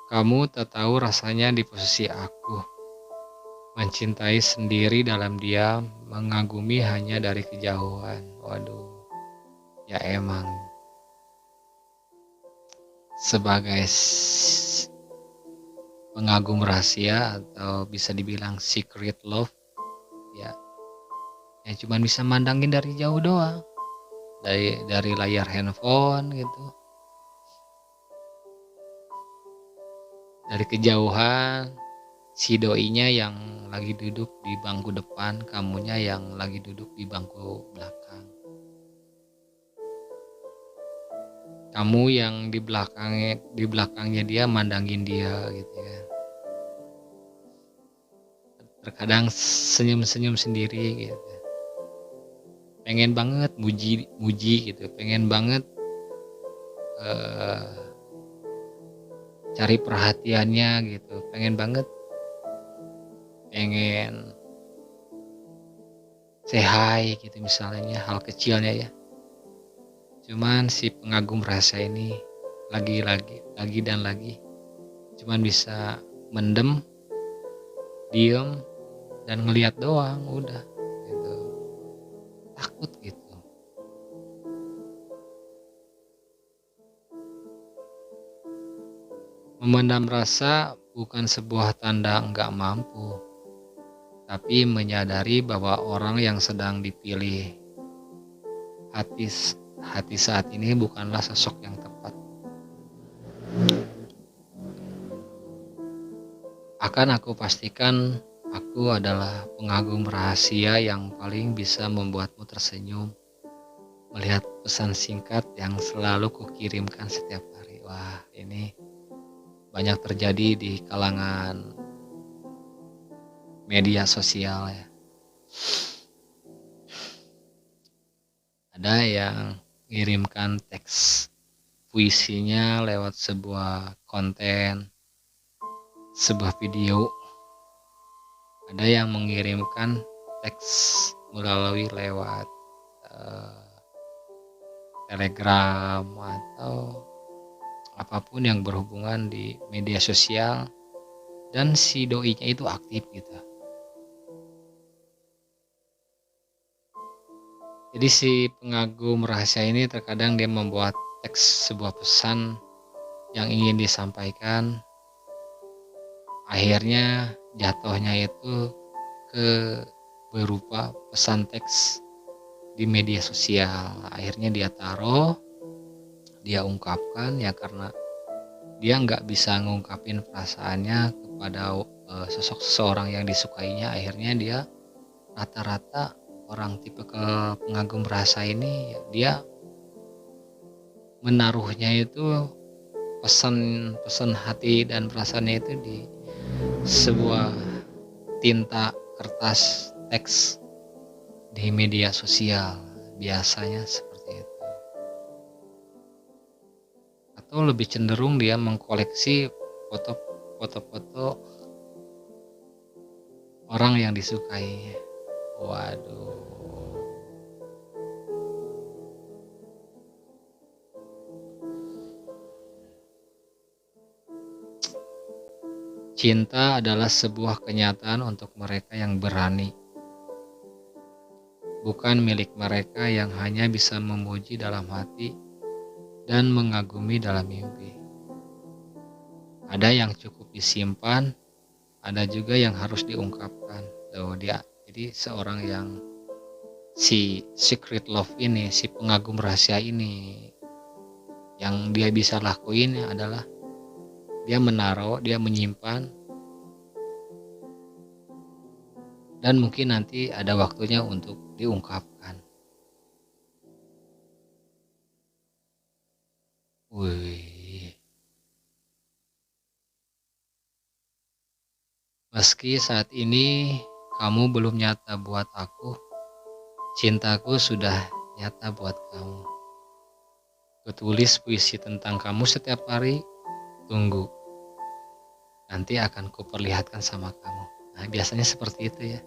Kamu tak tahu rasanya di posisi aku, mencintai sendiri dalam diam, mengagumi hanya dari kejauhan. Waduh, ya emang sebagai pengagum rahasia atau bisa dibilang secret love, ya yang cuma bisa mandangin dari jauh doang, dari layar handphone gitu, dari kejauhan. Si doinya yang lagi duduk di bangku depan, kamunya yang lagi duduk di bangku belakang. Kamu yang di belakangnya dia mandangin dia gitu ya. Terkadang senyum-senyum sendiri gitu. Pengen banget muji gitu, pengen banget cari perhatiannya gitu, pengen say hi gitu misalnya, hal kecilnya ya. Cuman si pengagum rasa ini lagi dan lagi cuman bisa mendem, diem, dan ngeliat doang udah gitu. Takut gitu. Memendam rasa bukan sebuah tanda enggak mampu, tapi menyadari bahwa orang yang sedang dipilih hati saat ini bukanlah sosok yang tepat. Akan aku pastikan aku adalah pengagum rahasia yang paling bisa membuatmu tersenyum melihat pesan singkat yang selalu kukirimkan setiap hari. Wah, ini banyak terjadi di kalangan media sosial ya. Ada yang mengirimkan teks puisinya lewat sebuah konten, sebuah video. Ada yang mengirimkan teks melalui lewat Telegram atau apapun yang berhubungan di media sosial, dan si doinya itu aktif gitu. Jadi si pengagum rahasia ini terkadang dia membuat teks sebuah pesan yang ingin disampaikan, akhirnya jatuhnya itu berupa pesan teks di media sosial. Akhirnya dia taruh, dia ungkapkan ya, karena dia nggak bisa ngungkapin perasaannya kepada sosok seseorang yang disukainya. Akhirnya dia rata-rata orang tipe pengagum rasa ini, dia menaruhnya itu pesan hati dan perasaannya itu di sebuah tinta kertas teks di media sosial, biasanya seperti itu. Atau lebih cenderung dia mengkoleksi foto-foto orang yang disukai. Waduh. Cinta adalah sebuah kenyataan untuk mereka yang berani, bukan milik mereka yang hanya bisa memuji dalam hati dan mengagumi dalam mimpi. Ada yang cukup disimpan, ada juga yang harus diungkapkan. Jadi seorang yang si secret love ini, si pengagum rahasia ini, yang dia bisa lakuin adalah dia menaruh, dia menyimpan, dan mungkin nanti ada waktunya untuk diungkapkan. Wih. Meski saat ini kamu belum nyata buat aku, cintaku sudah nyata buat kamu. Kutulis puisi tentang kamu setiap hari, tunggu. Nanti akan kuperlihatkan sama kamu. Nah, biasanya seperti itu ya.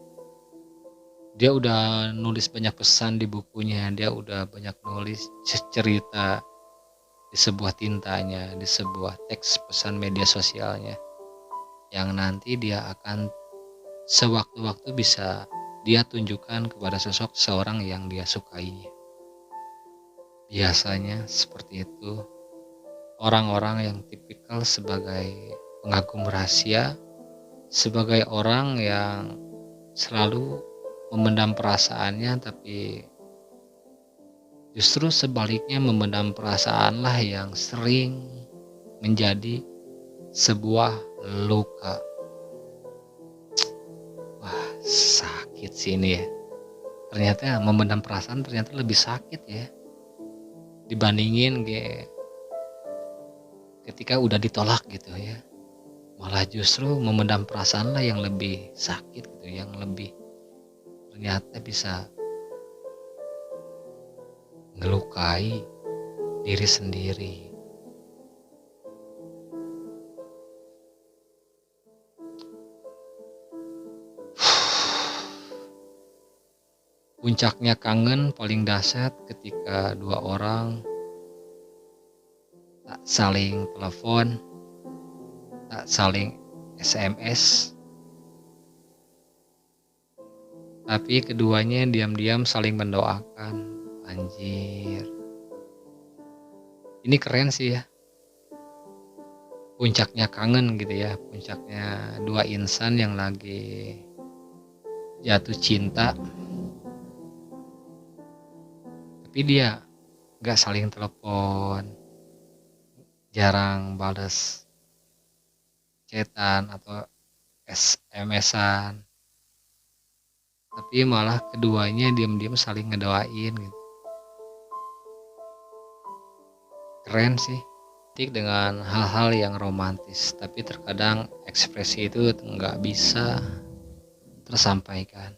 Dia udah nulis banyak pesan di bukunya, dia udah banyak nulis cerita di sebuah tintanya, di sebuah teks pesan media sosialnya, yang nanti dia akan sewaktu-waktu bisa dia tunjukkan kepada sosok seorang yang dia sukainya. Biasanya seperti itu orang-orang yang tipikal sebagai pengagum rahasia, sebagai orang yang selalu memendam perasaannya, tapi justru sebaliknya memendam perasaanlah yang sering menjadi sebuah luka. Wah, sakit sih ini ya. Ternyata memendam perasaan ternyata lebih sakit ya dibandingin ketika udah ditolak gitu ya. Malah justru memendam perasaan lah yang lebih sakit gitu, yang lebih ternyata bisa ngelukai diri sendiri. Puncaknya kangen paling dahsyat ketika dua orang tak saling telepon, tak saling SMS, tapi keduanya diam-diam saling mendoakan. Anjir, ini keren sih ya. Puncaknya kangen gitu ya, puncaknya dua insan yang lagi jatuh cinta, tapi dia gak saling telepon, jarang balas chatan atau SMS-an, tapi malah keduanya diam-diam saling ngedoain gitu. Keren sih. Dengan hal-hal yang romantis, tapi terkadang ekspresi itu nggak bisa tersampaikan.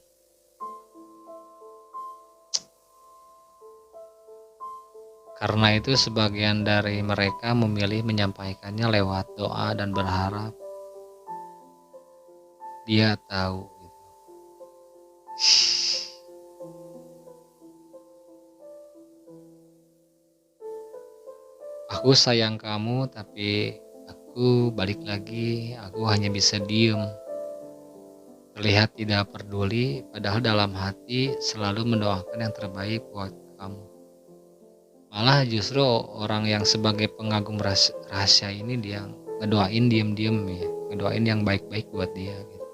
Karena itu sebagian dari mereka memilih menyampaikannya lewat doa dan berharap dia tahu gitu. Aku sayang kamu, tapi aku balik lagi, aku hanya bisa diem. Terlihat tidak peduli, padahal dalam hati selalu mendoakan yang terbaik buat kamu. Malah justru orang yang sebagai pengagum rahasia ini dia ngedoain diem-diem ya, ngedoain yang baik-baik buat dia gitu.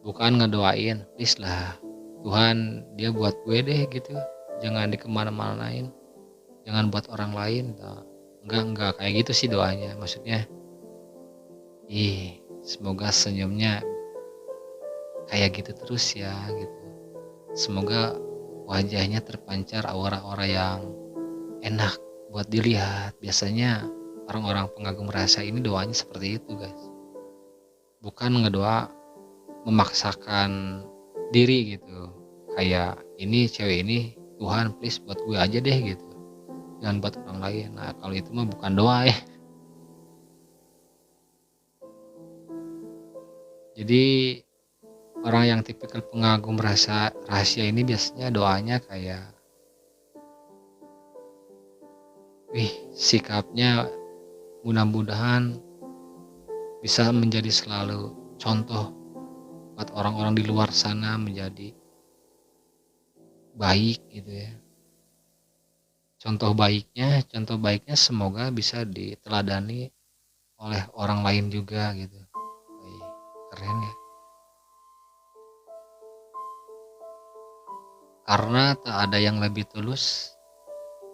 Bukan ngedoain, please lah Tuhan dia buat gue deh gitu, jangan dikemana-manain, jangan buat orang lain. Enggak kayak gitu sih doanya. Maksudnya semoga senyumnya kayak gitu terus ya gitu. Semoga wajahnya terpancar aura-aura yang enak buat dilihat. Biasanya orang-orang pengagum rahasia ini doanya seperti itu guys, bukan ngedoa memaksakan diri gitu, kayak ini cewek ini Tuhan please buat gue aja deh gitu, jangan buat orang lain. Nah kalau itu mah bukan doa ya. Jadi orang yang tipikal pengagum rahasia ini biasanya doanya kayak sikapnya mudah-mudahan bisa menjadi selalu contoh buat orang-orang di luar sana menjadi baik gitu ya. Contoh baiknya semoga bisa diteladani oleh orang lain juga gitu. Keren ya. Karena tak ada yang lebih tulus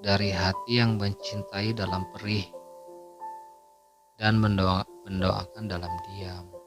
dari hati yang mencintai dalam perih dan mendoakan dalam diam.